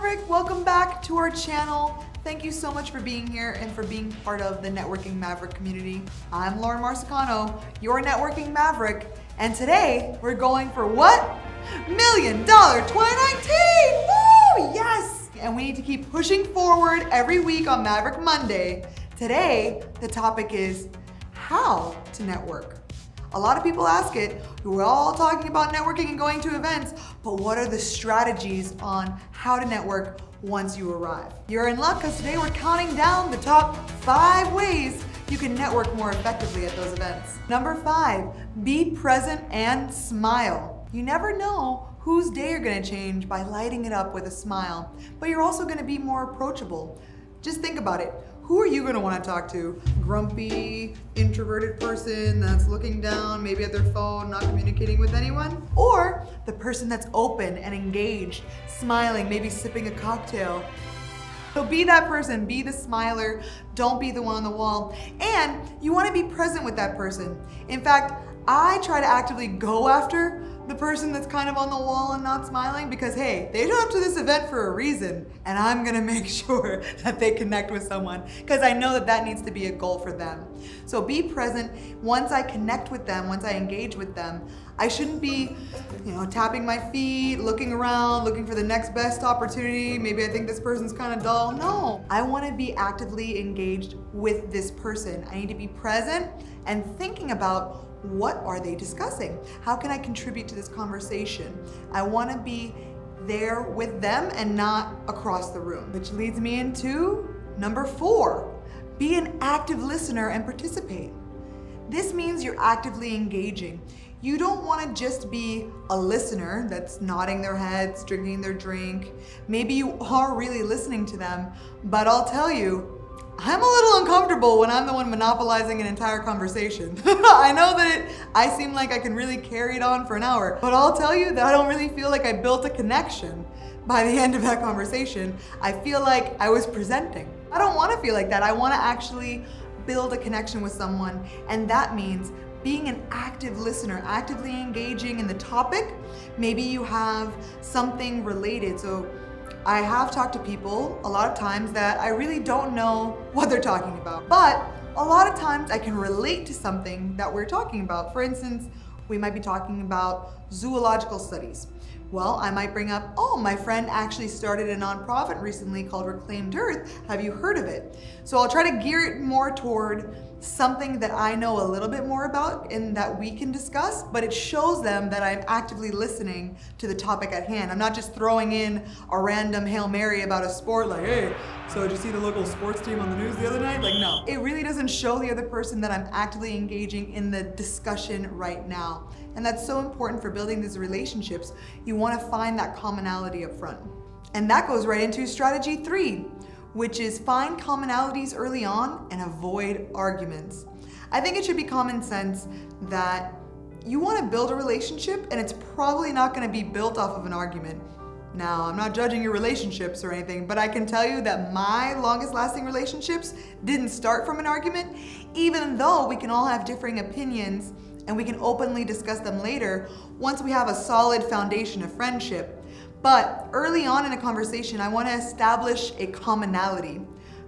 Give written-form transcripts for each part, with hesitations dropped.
Maverick, welcome back to our channel. Thank you so much for being here and for being part of the Networking Maverick community. I'm Lauren Marsicano, your Networking Maverick, and today we're going for what? $1 Million 2019! Woo! Yes! And we need to keep pushing forward every week on Maverick Monday. Today, the topic is how to network. A lot of people ask it. We're all talking about networking and going to events, but what are the strategies on how to network once you arrive? You're in luck because today we're counting down the top 5 ways you can network more effectively at those events. Number 5, be present and smile. You never know whose day you're gonna change by lighting it up with a smile, but you're also gonna be more approachable. Just think about it. Who are you gonna wanna talk to? Grumpy, introverted person that's looking down, maybe at their phone, not communicating with anyone? Or the person that's open and engaged, smiling, maybe sipping a cocktail? So be that person, be the smiler, don't be the one on the wall. And you wanna be present with that person. In fact, I try to actively go after the person that's kind of on the wall and not smiling because, hey, they showed up to this event for a reason, and I'm gonna make sure that they connect with someone because I know that that needs to be a goal for them. So be present. Once I connect with them, once I engage with them, I shouldn't be, tapping my feet, looking around, looking for the next best opportunity. Maybe I think this person's kind of dull. No, I wanna be actively engaged with this person. I need to be present and thinking about what are they discussing? How can I contribute to this conversation? I want to be there with them and not across the room. Which leads me into number 4, be an active listener and participate. This means you're actively engaging. You don't want to just be a listener that's nodding their heads, drinking their drink. Maybe you are really listening to them, but I'll tell you, I'm a little uncomfortable when I'm the one monopolizing an entire conversation. I know that I seem like I can really carry it on for an hour, but I'll tell you that I don't really feel like I built a connection by the end of that conversation. I feel like I was presenting. I don't want to feel like that. I want to actually build a connection with someone, and that means being an active listener, actively engaging in the topic. Maybe you have something related. So I have talked to people a lot of times that I really don't know what they're talking about, but a lot of times I can relate to something that we're talking about. For instance, we might be talking about zoological studies. Well, I might bring up, oh, my friend actually started a nonprofit recently called Reclaimed Earth. Have you heard of it? So I'll try to gear it more toward something that I know a little bit more about and that we can discuss, but it shows them that I'm actively listening to the topic at hand. I'm not just throwing in a random Hail Mary about a sport like, hey, so did you see the local sports team on the news the other night? Like, no. It really doesn't show the other person that I'm actively engaging in the discussion right now. And that's so important for building these relationships. You want to find that commonality up front. And that goes right into strategy 3, which is find commonalities early on and avoid arguments. I think it should be common sense that you want to build a relationship and it's probably not going to be built off of an argument. Now, I'm not judging your relationships or anything, but I can tell you that my longest lasting relationships didn't start from an argument, even though we can all have differing opinions and we can openly discuss them later once we have a solid foundation of friendship. But early on in a conversation, I want to establish a commonality.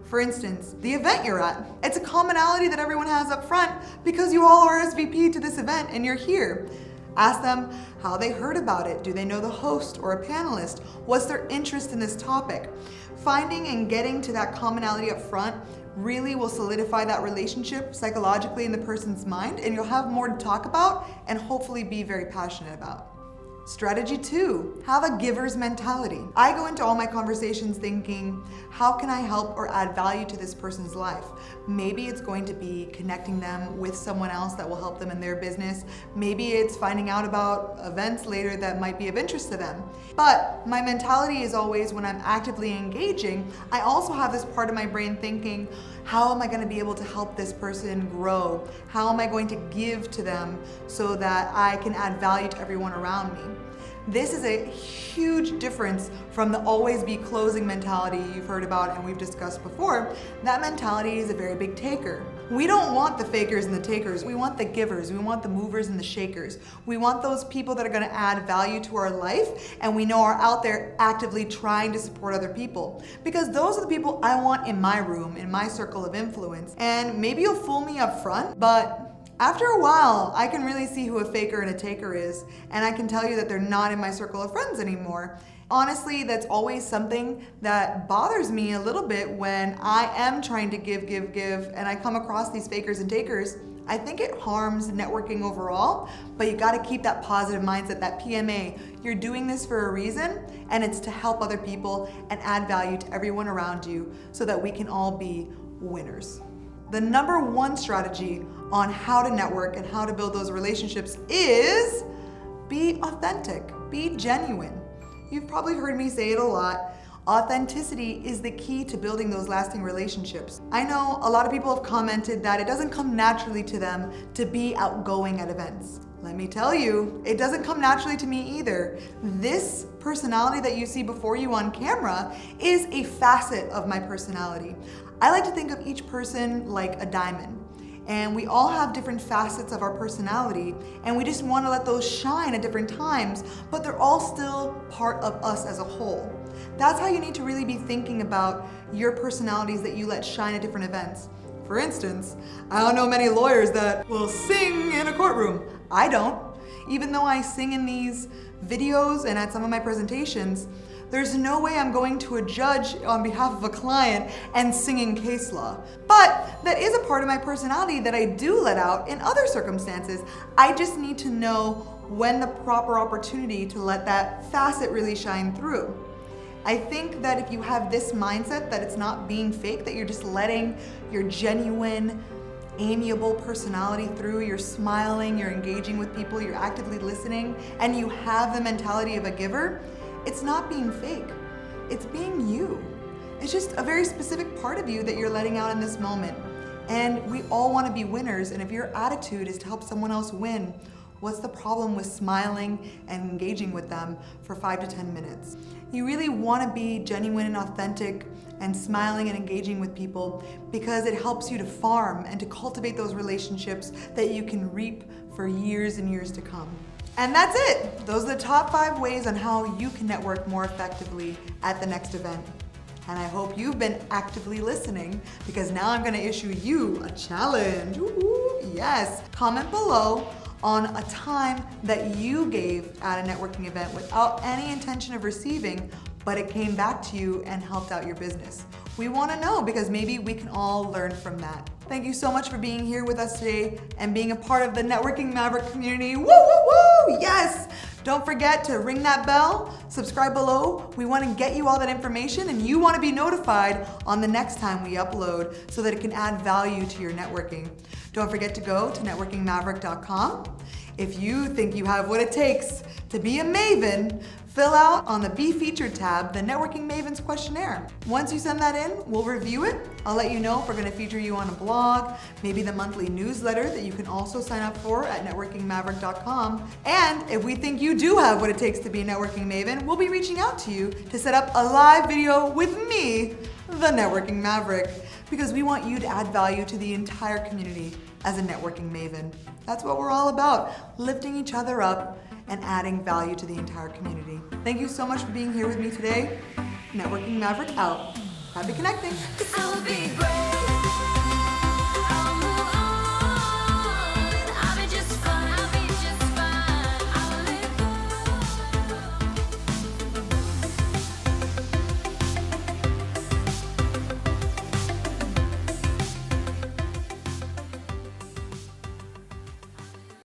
For instance, the event you're at. It's a commonality that everyone has up front because you all RSVP to this event and you're here. Ask them how they heard about it. Do they know the host or a panelist? What's their interest in this topic? Finding and getting to that commonality up front really will solidify that relationship psychologically in the person's mind, and you'll have more to talk about and hopefully be very passionate about. Strategy 2, have a giver's mentality. I go into all my conversations thinking, how can I help or add value to this person's life? Maybe it's going to be connecting them with someone else that will help them in their business. Maybe it's finding out about events later that might be of interest to them. But my mentality is always, when I'm actively engaging, I also have this part of my brain thinking, how am I going to be able to help this person grow? How am I going to give to them so that I can add value to everyone around me? This is a huge difference from the always be closing mentality you've heard about and we've discussed before. That mentality is a very big taker. We don't want the fakers and the takers. We want the givers. We want the movers and the shakers. We want those people that are going to add value to our life and we know are out there actively trying to support other people. Because those are the people I want in my room, in my circle of influence. And maybe you'll fool me up front, but after a while, I can really see who a faker and a taker is, and I can tell you that they're not in my circle of friends anymore. Honestly, that's always something that bothers me a little bit when I am trying to give, and I come across these fakers and takers. I think it harms networking overall, but you gotta keep that positive mindset, that PMA. You're doing this for a reason, and it's to help other people and add value to everyone around you so that we can all be winners. The number one strategy on how to network and how to build those relationships is be authentic, be genuine. You've probably heard me say it a lot. Authenticity is the key to building those lasting relationships. I know a lot of people have commented that it doesn't come naturally to them to be outgoing at events. Let me tell you, it doesn't come naturally to me either. This personality that you see before you on camera is a facet of my personality. I like to think of each person like a diamond. And we all have different facets of our personality, and we just want to let those shine at different times, but they're all still part of us as a whole. That's how you need to really be thinking about your personalities that you let shine at different events. For instance, I don't know many lawyers that will sing in a courtroom. I don't. Even though I sing in these videos and at some of my presentations, there's no way I'm going to a judge on behalf of a client and singing case law. But that is a part of my personality that I do let out in other circumstances. I just need to know when the proper opportunity to let that facet really shine through. I think that if you have this mindset that it's not being fake, that you're just letting your genuine, amiable personality through, you're smiling, you're engaging with people, you're actively listening, and you have the mentality of a giver, it's not being fake. It's being you. It's just a very specific part of you that you're letting out in this moment. And we all want to be winners, and if your attitude is to help someone else win, what's the problem with smiling and engaging with them for 5 to 10 minutes? You really want to be genuine and authentic and smiling and engaging with people because it helps you to farm and to cultivate those relationships that you can reap for years and years to come. And that's it. Those are the top 5 ways on how you can network more effectively at the next event. And I hope you've been actively listening because now I'm going to issue you a challenge. Ooh, yes. Comment below on a time that you gave at a networking event without any intention of receiving, but it came back to you and helped out your business. We want to know because maybe we can all learn from that. Thank you so much for being here with us today and being a part of the Networking Maverick community. Woo, woo, woo! Yes! Don't forget to ring that bell, subscribe below. We want to get you all that information and you want to be notified on the next time we upload so that it can add value to your networking. Don't forget to go to networkingmaverick.com. If you think you have what it takes to be a maven, fill out on the Be Featured tab the Networking Mavens questionnaire. Once you send that in, we'll review it. I'll let you know if we're going to feature you on a blog, maybe the monthly newsletter that you can also sign up for at networkingmaverick.com. And if we think you do have what it takes to be a networking maven, we'll be reaching out to you to set up a live video with me, the Networking Maverick, because we want you to add value to the entire community as a networking maven. That's what we're all about, lifting each other up and adding value to the entire community. Thank you so much for being here with me today. Networking Maverick out. Happy connecting.